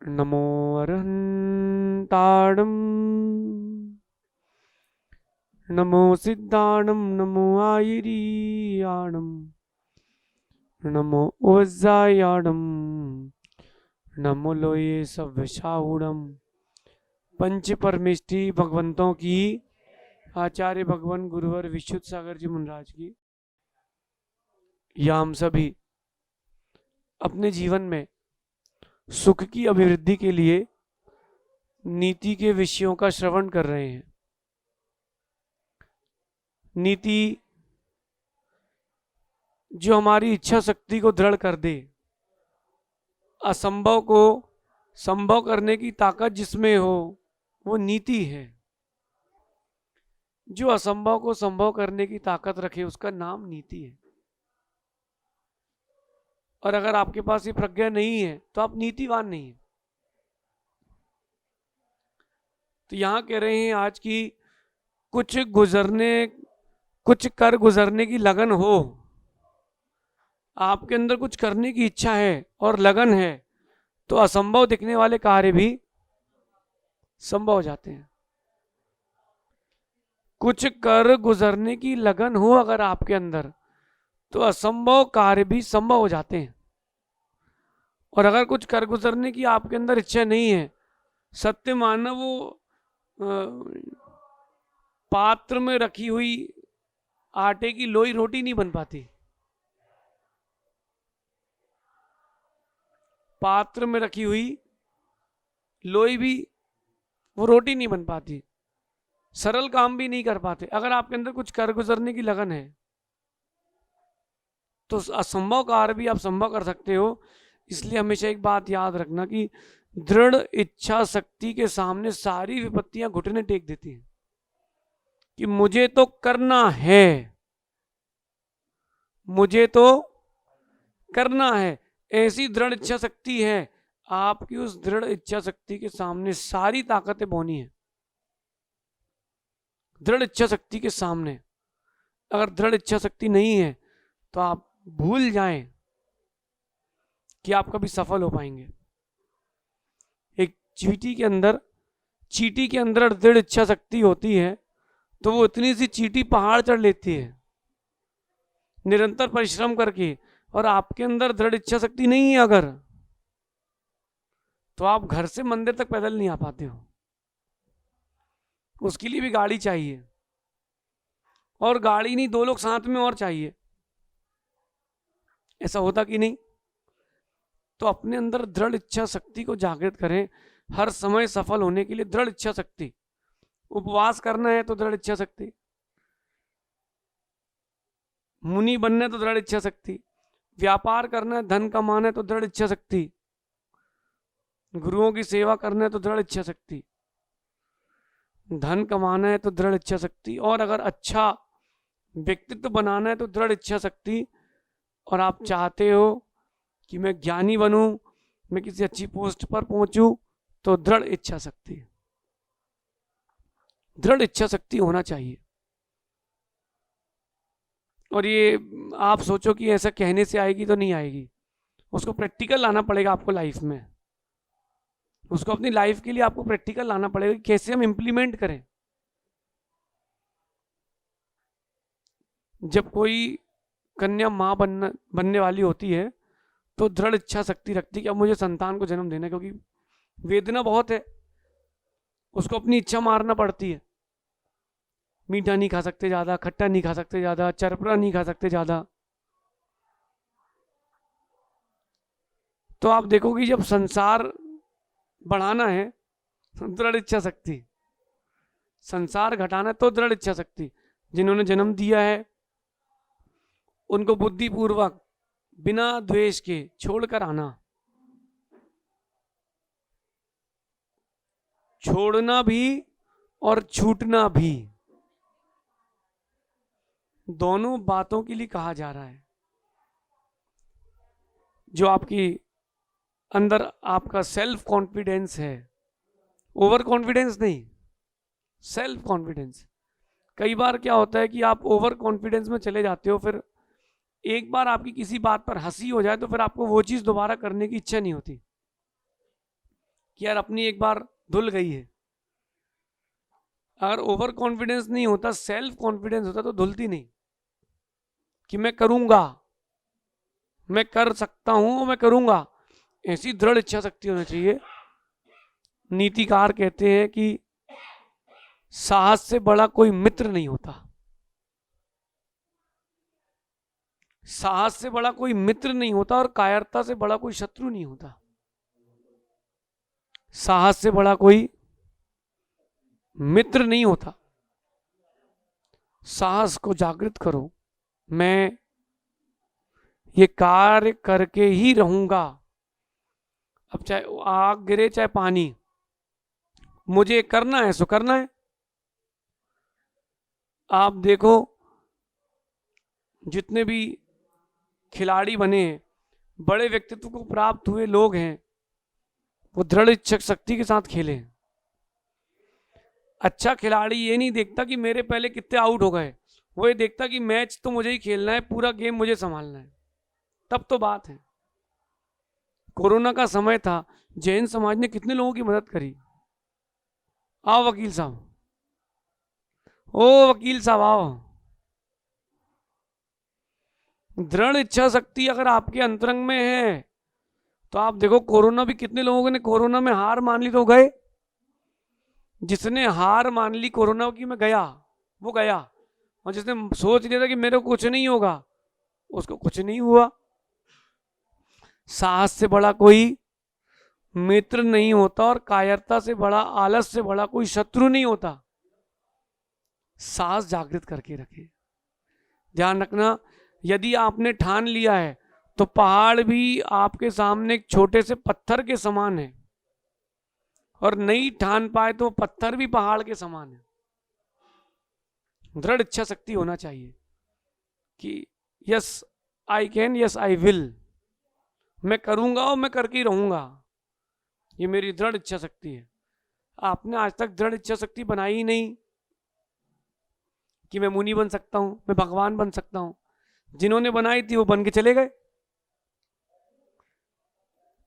नमो अरहन्ताणं नमो सिद्धाणं नमो आयिरीयाणं नमो उवज्जायाणं नमो लोये सव्यसाहूणं। पंच परमेष्टि भगवंतों की, आचार्य भगवान गुरुवर विशुद्ध सागर जी महाराज की, या हम सभी अपने जीवन में सुख की अभिवृद्धि के लिए नीति के विषयों का श्रवण कर रहे हैं। नीति जो हमारी इच्छा शक्ति को दृढ़ कर दे, असंभव को संभव करने की ताकत जिसमें हो, वो नीति है। जो असंभव को संभव करने की ताकत रखे, उसका नाम नीति है। और अगर आपके पास ये प्रज्ञा नहीं है तो आप नीतिवान नहीं है। तो यहां कह रहे हैं आज की कुछ कर गुजरने की लगन हो, आपके अंदर कुछ करने की इच्छा है और लगन है, तो असंभव दिखने वाले कार्य भी संभव हो जाते हैं। कुछ कर गुजरने की लगन हो अगर आपके अंदर, तो असंभव कार्य भी संभव हो जाते हैं। और अगर कुछ कर गुजरने की आपके अंदर इच्छा नहीं है, सत्य मानना, वो पात्र में रखी हुई आटे की लोई रोटी नहीं बन पाती। पात्र में रखी हुई लोई भी वो रोटी नहीं बन पाती, सरल काम भी नहीं कर पाते। अगर आपके अंदर कुछ कर गुजरने की लगन है तो असंभव कार्य भी आप संभव कर सकते हो। इसलिए हमेशा एक बात याद रखना कि दृढ़ इच्छा शक्ति के सामने सारी विपत्तियां घुटने टेक देती हैं कि मुझे तो करना है, मुझे तो करना है। ऐसी दृढ़ इच्छा शक्ति है, आपकी उस दृढ़ इच्छा शक्ति के सामने सारी ताकतें बौनी है। दृढ़ इच्छा शक्ति के सामने अगर दृढ़ इच्छा शक्ति नहीं है तो आप भूल जाएं कि आप कभी सफल हो पाएंगे। एक चीटी के अंदर दृढ़ इच्छा शक्ति होती है तो वो इतनी सी चीटी पहाड़ चढ़ लेती है निरंतर परिश्रम करके। और आपके अंदर दृढ़ इच्छा शक्ति नहीं है अगर, तो आप घर से मंदिर तक पैदल नहीं आ पाते हो। उसके लिए भी गाड़ी चाहिए, और गाड़ी नहीं, 2 लोग साथ में और चाहिए। ऐसा होता कि नहीं? तो अपने अंदर दृढ़ इच्छा शक्ति को जागृत करें। हर समय सफल होने के लिए दृढ़ इच्छा शक्ति, उपवास करना है तो दृढ़ इच्छा शक्ति, मुनि बनना है तो दृढ़ इच्छा शक्ति, व्यापार करना है, धन कमाना है तो दृढ़ इच्छा शक्ति, गुरुओं की सेवा करना है तो दृढ़ इच्छा शक्ति, धन कमाना है तो दृढ़ इच्छा शक्ति, और अगर अच्छा व्यक्तित्व बनाना है तो दृढ़ इच्छा शक्ति। और आप चाहते हो कि मैं ज्ञानी बनूं, मैं किसी अच्छी पोस्ट पर पहुंचूं, तो दृढ़ इच्छा शक्ति, दृढ़ इच्छा शक्ति होना चाहिए। और ये आप सोचो कि ऐसा कहने से आएगी तो नहीं आएगी, उसको प्रैक्टिकल लाना पड़ेगा आपको लाइफ में। उसको अपनी लाइफ के लिए आपको प्रैक्टिकल लाना पड़ेगा कि कैसे हम इंप्लीमेंट करें। जब कोई कन्या माँ बनने वाली होती है तो दृढ़ इच्छा शक्ति रखती है कि अब मुझे संतान को जन्म देना है, क्योंकि वेदना बहुत है, उसको अपनी इच्छा मारना पड़ती है। मीठा नहीं खा सकते ज्यादा, खट्टा नहीं खा सकते ज्यादा, चरपरा नहीं खा सकते ज्यादा। तो आप देखोगे जब संसार बढ़ाना है तो दृढ़ इच्छा शक्ति, संसार घटाना है तो दृढ़ इच्छा शक्ति। जिन्होंने जन्म दिया है उनको बुद्धिपूर्वक बिना द्वेष के छोड़कर आना। छोड़ना भी और छूटना भी, दोनों बातों के लिए कहा जा रहा है। जो आपकी अंदर आपका सेल्फ कॉन्फिडेंस है, ओवर कॉन्फिडेंस नहीं, सेल्फ कॉन्फिडेंस। कई बार क्या होता है कि आप ओवर कॉन्फिडेंस में चले जाते हो, फिर एक बार आपकी किसी बात पर हंसी हो जाए तो फिर आपको वो चीज दोबारा करने की इच्छा नहीं होती। कि यार अपनी एक बार धुल गई है। अगर ओवर कॉन्फिडेंस नहीं होता, सेल्फ कॉन्फिडेंस होता, तो धुलती नहीं, कि मैं करूंगा, मैं कर सकता हूं, मैं करूंगा। ऐसी दृढ़ इच्छा शक्ति होनी चाहिए। नीतिकार कहते हैं कि साहस से बड़ा कोई मित्र नहीं होता, साहस से बड़ा कोई मित्र नहीं होता, और कायरता से बड़ा कोई शत्रु नहीं होता। साहस से बड़ा कोई मित्र नहीं होता। साहस को जागृत करो, मैं ये कार्य करके ही रहूंगा। अब चाहे आग गिरे चाहे पानी, मुझे करना है सो करना है। आप देखो जितने भी खिलाड़ी बने हैं, बड़े व्यक्तित्व को प्राप्त हुए लोग हैं, वो दृढ़ इच्छा शक्ति के साथ खेले। अच्छा खिलाड़ी ये नहीं देखता कि मेरे पहले कितने आउट हो गए, वो ये देखता कि मैच तो मुझे ही खेलना है, पूरा गेम मुझे संभालना है। तब तो बात है। कोरोना का समय था, जैन समाज ने कितने लोगों की मदद करी। आओ वकील साहब, ओ वकील साहब आओ। दृढ़ इच्छा शक्ति अगर आपके अंतरंग में है तो आप देखो, कोरोना भी कितने लोगों ने कोरोना में हार मान ली तो गए। जिसने हार मान ली कोरोना की, मैं गया, वो गया। और जिसने सोच लिया था कि मेरे को कुछ नहीं होगा, उसको कुछ नहीं हुआ। साहस से बड़ा कोई मित्र नहीं होता, और कायरता से बड़ा, आलस से बड़ा कोई शत्रु नहीं होता। साहस जागृत करके रखें। ध्यान रखना, यदि आपने ठान लिया है तो पहाड़ भी आपके सामने एक छोटे से पत्थर के समान है, और नहीं ठान पाए तो पत्थर भी पहाड़ के समान है। दृढ़ इच्छा शक्ति होना चाहिए कि yes I can, yes I will, मैं करूंगा और मैं करके ही रहूंगा। ये मेरी दृढ़ इच्छा शक्ति है। आपने आज तक दृढ़ इच्छा शक्ति बनाई ही नहीं कि मैं मुनि बन सकता हूं, मैं भगवान बन सकता हूं। जिन्होंने बनाई थी वो बन के चले गए।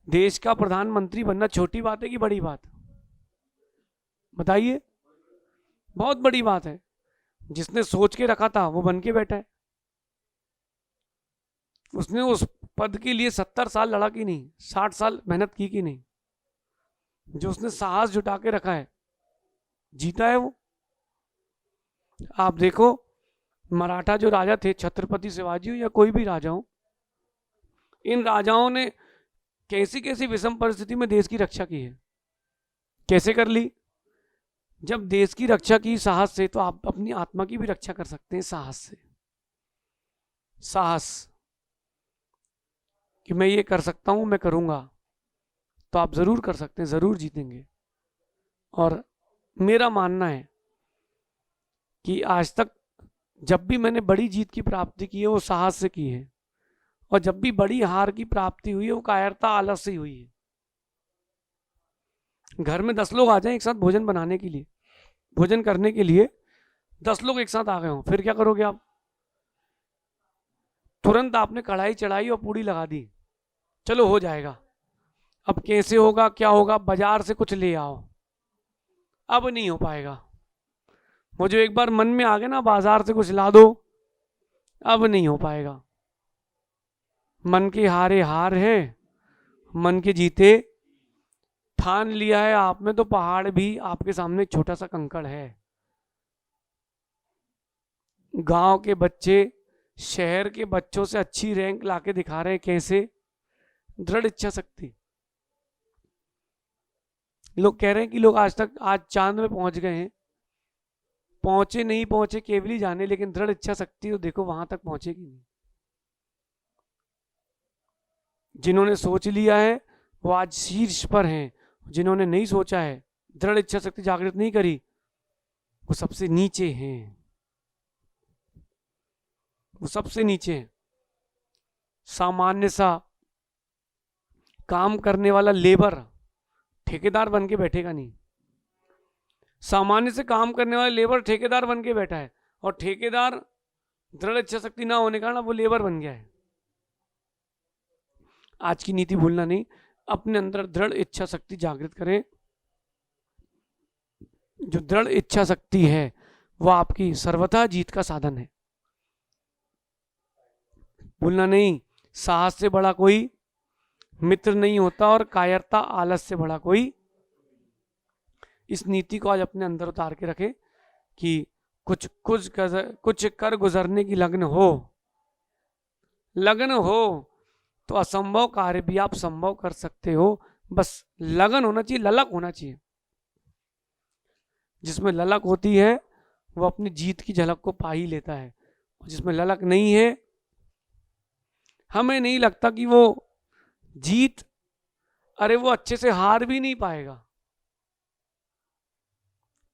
देश का प्रधानमंत्री बनना छोटी बात है कि बड़ी बात? बताइए। बहुत बड़ी बात है। जिसने सोच के रखा था वो बन के बैठा है। उसने उस पद के लिए 70 साल लड़ा कि नहीं, 60 साल मेहनत की कि नहीं? जो उसने साहस जुटा के रखा है, जीता है वो। आप देखो, मराठा जो राजा थे, छत्रपति शिवाजी हो या कोई भी राजा हो, इन राजाओं ने कैसी कैसी विषम परिस्थिति में देश की रक्षा की है। कैसे कर ली? जब देश की रक्षा की साहस से, तो आप अपनी आत्मा की भी रक्षा कर सकते हैं साहस से। साहस कि मैं ये कर सकता हूं, मैं करूंगा, तो आप जरूर कर सकते हैं, जरूर जीतेंगे। और मेरा मानना है कि आज तक जब भी मैंने बड़ी जीत की प्राप्ति की है वो साहस से की है, और जब भी बड़ी हार की प्राप्ति हुई है वो कायरता, आलस से हुई है। घर में 10 लोग आ जाएं एक साथ भोजन बनाने के लिए, भोजन करने के लिए 10 लोग एक साथ आ गए हों, फिर क्या करोगे आप? तुरंत आपने कढ़ाई चढ़ाई और पूड़ी लगा दी, चलो हो जाएगा। अब कैसे होगा, क्या होगा? बाजार से कुछ ले आओ, अब नहीं हो पाएगा। मुझे एक बार मन में आ गया ना, बाजार से कुछ ला दो, अब नहीं हो पाएगा। मन के हारे हार है, मन के जीते ठान लिया है आप में, तो पहाड़ भी आपके सामने छोटा सा कंकड़ है। गांव के बच्चे शहर के बच्चों से अच्छी रैंक लाके दिखा रहे हैं। कैसे? दृढ़ इच्छा शक्ति। लोग कह रहे हैं कि लोग आज तक, आज चांद में पहुंच गए हैं। पहुंचे नहीं पहुंचे केवल ही जाने, लेकिन दृढ़ इच्छा शक्ति तो देखो वहां तक पहुंचेगी नहीं। जिन्होंने सोच लिया है वो आज शीर्ष पर हैं, जिन्होंने नहीं सोचा है, दृढ़ इच्छा शक्ति जागृत नहीं करी, वो सबसे नीचे हैं, वो सबसे नीचे हैं। सामान्य सा काम करने वाला लेबर ठेकेदार बन के बैठेगा नहीं। सामान्य से काम करने वाला लेबर ठेकेदार बन के बैठा है, और ठेकेदार दृढ़ इच्छा शक्ति ना होने का कारण वो लेबर बन गया है। आज की नीति भूलना नहीं। अपने अंदर दृढ़ इच्छा शक्ति जागृत करें। जो दृढ़ इच्छा शक्ति है वह आपकी सर्वथा जीत का साधन है। भूलना नहीं, साहस से बड़ा कोई मित्र नहीं होता और कायरता आलस से बड़ा कोई। इस नीति को आज अपने अंदर उतार के रखें कि कुछ कर गुजरने की लगन हो तो असंभव कार्य भी आप संभव कर सकते हो। बस लगन होना चाहिए, ललक होना चाहिए। जिसमें ललक होती है वो अपनी जीत की झलक को पा ही लेता है, और जिसमें ललक नहीं है हमें नहीं लगता कि वो जीत, अरे वो अच्छे से हार भी नहीं पाएगा।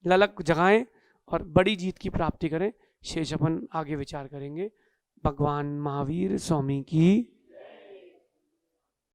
ललक जगाएं और बड़ी जीत की प्राप्ति करें। शेष अपन आगे विचार करेंगे। भगवान महावीर स्वामी की